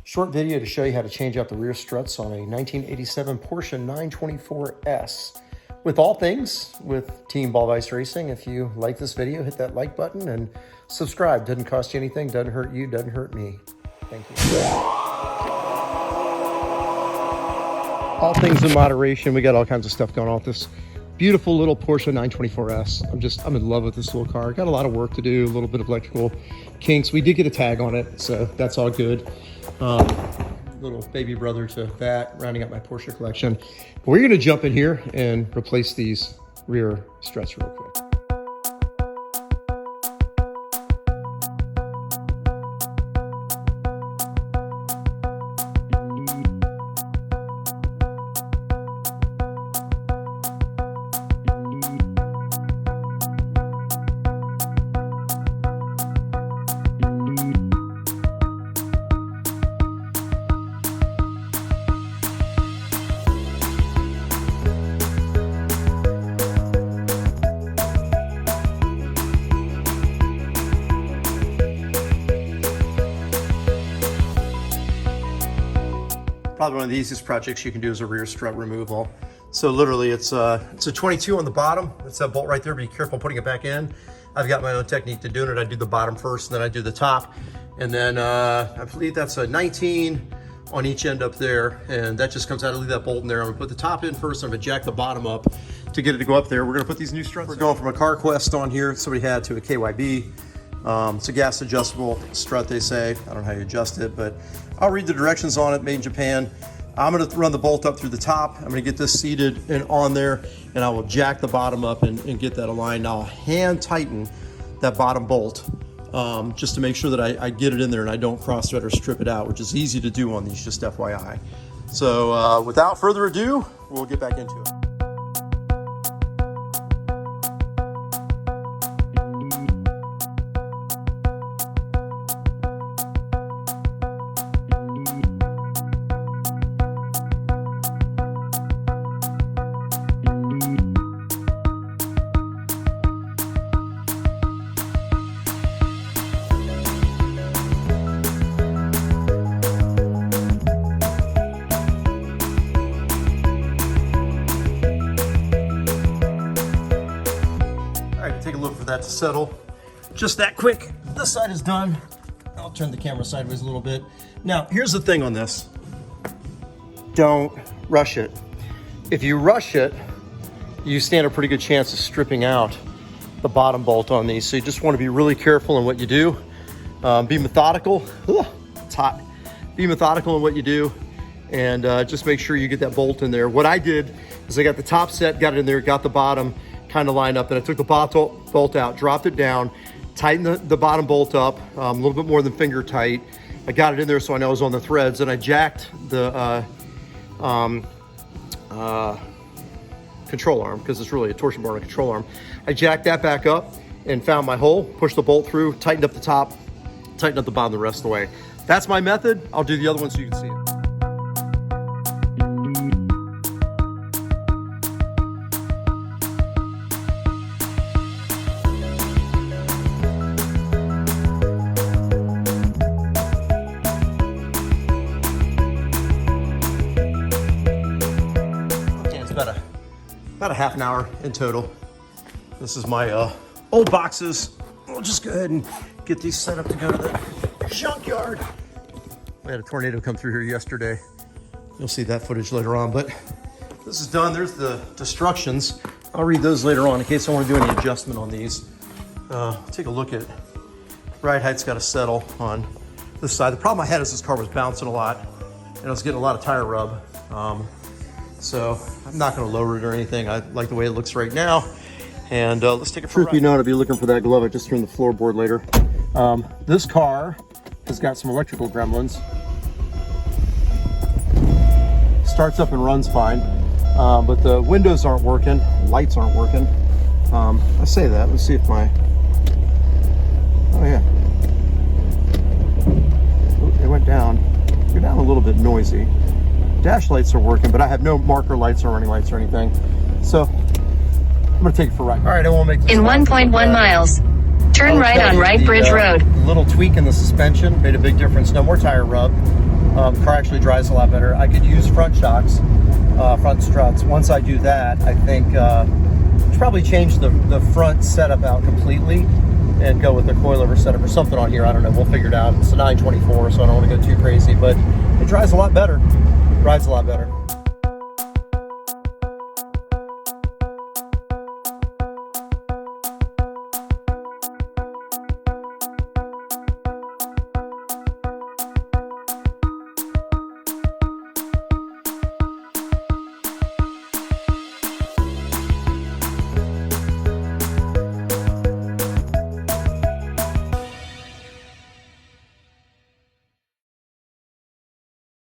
Short video to show you how to change out the rear struts on a 1987 Porsche 924S. With all things with Team Ball Vice Racing, if you like this video, hit that like button and subscribe. Doesn't cost you anything, doesn't hurt you, doesn't hurt me. Thank you. All things in moderation. We got all kinds of stuff going on with this beautiful little Porsche 924S. I'm in love with this little car. Got a lot of work to do, a little bit of electrical kinks. We did get a tag on it, so that's all good. Little baby brother to that, rounding up my Porsche collection. But we're gonna jump in here and replace these rear struts real quick. Probably one of the easiest projects you can do is a rear strut removal. So literally it's a 22 on the bottom. It's that bolt right there. Be careful putting it back in. I've got my own technique to doing it. I do the bottom first, and then I do the top. And then I believe that's a 19 on each end up there. And that just comes out. I leave that bolt in there. I'm gonna put the top in first. I'm gonna jack the bottom up to get it to go up there. We're gonna put these new struts. We're going from a CarQuest on here somebody had to a KYB. It's a gas adjustable strut, they say. I don't know how you adjust it, but I'll read the directions on it, made in Japan. I'm gonna run the bolt up through the top. I'm gonna get this seated and on there, and I will jack the bottom up and get that aligned. I'll hand tighten that bottom bolt just to make sure that I get it in there and I don't cross thread or strip it out, which is easy to do on these, just FYI. So without further ado, we'll get back into it. Take a look for that to settle. Just that quick. This side is done. I'll turn the camera sideways a little bit. Now, here's the thing on this. Don't rush it. If you rush it, you stand a pretty good chance of stripping out the bottom bolt on these. So you just want to be really careful in what you do. Be methodical. Ugh, it's hot. Be methodical in what you do, and just make sure you get that bolt in there. What I did is I got the top set, got it in there, got the bottom kind of lined up. Then I took the bolt out, dropped it down, tightened the bottom bolt up a little bit more than finger tight. I got it in there so I know it was on the threads, and I jacked the control arm, because it's really a torsion bar and a control arm. I jacked that back up and found my hole, pushed the bolt through, tightened up the top, tightened up the bottom the rest of the way. That's my method. I'll do the other one so you can see it. About a half an hour in total. This is my old boxes. We'll just go ahead and get these set up to go to the junkyard. We had a tornado come through here yesterday. You'll see that footage later on, but this is done. There's the instructions. I'll read those later on in case I want to do any adjustment on these. Take a look at ride height's got to settle on this side. The problem I had is this car was bouncing a lot and I was getting a lot of tire rub. So I'm not going to lower it or anything. I like the way it looks right now. And let's take it for a ride. Truth be known, if you're looking for that glove, I just turned the floorboard later. This car has got some electrical gremlins. Starts up and runs fine, but the windows aren't working, lights aren't working. I say that. Let's see if my... Oh yeah. Ooh, it went down. Go down a little bit noisy. Dash lights are working, but I have no marker lights or running lights or anything. So I'm gonna take it for a ride. All right, I won't make this. In 1.1 miles, turn right on Wright Bridge Road. Little tweak in the suspension made a big difference. No more tire rub. Car actually drives a lot better. I could use front shocks, front struts. Once I do that, I think should probably change the front setup out completely and go with the coilover setup or something on here. I don't know. We'll figure it out. It's a 924, so I don't want to go too crazy, but it drives a lot better. Rides a lot better.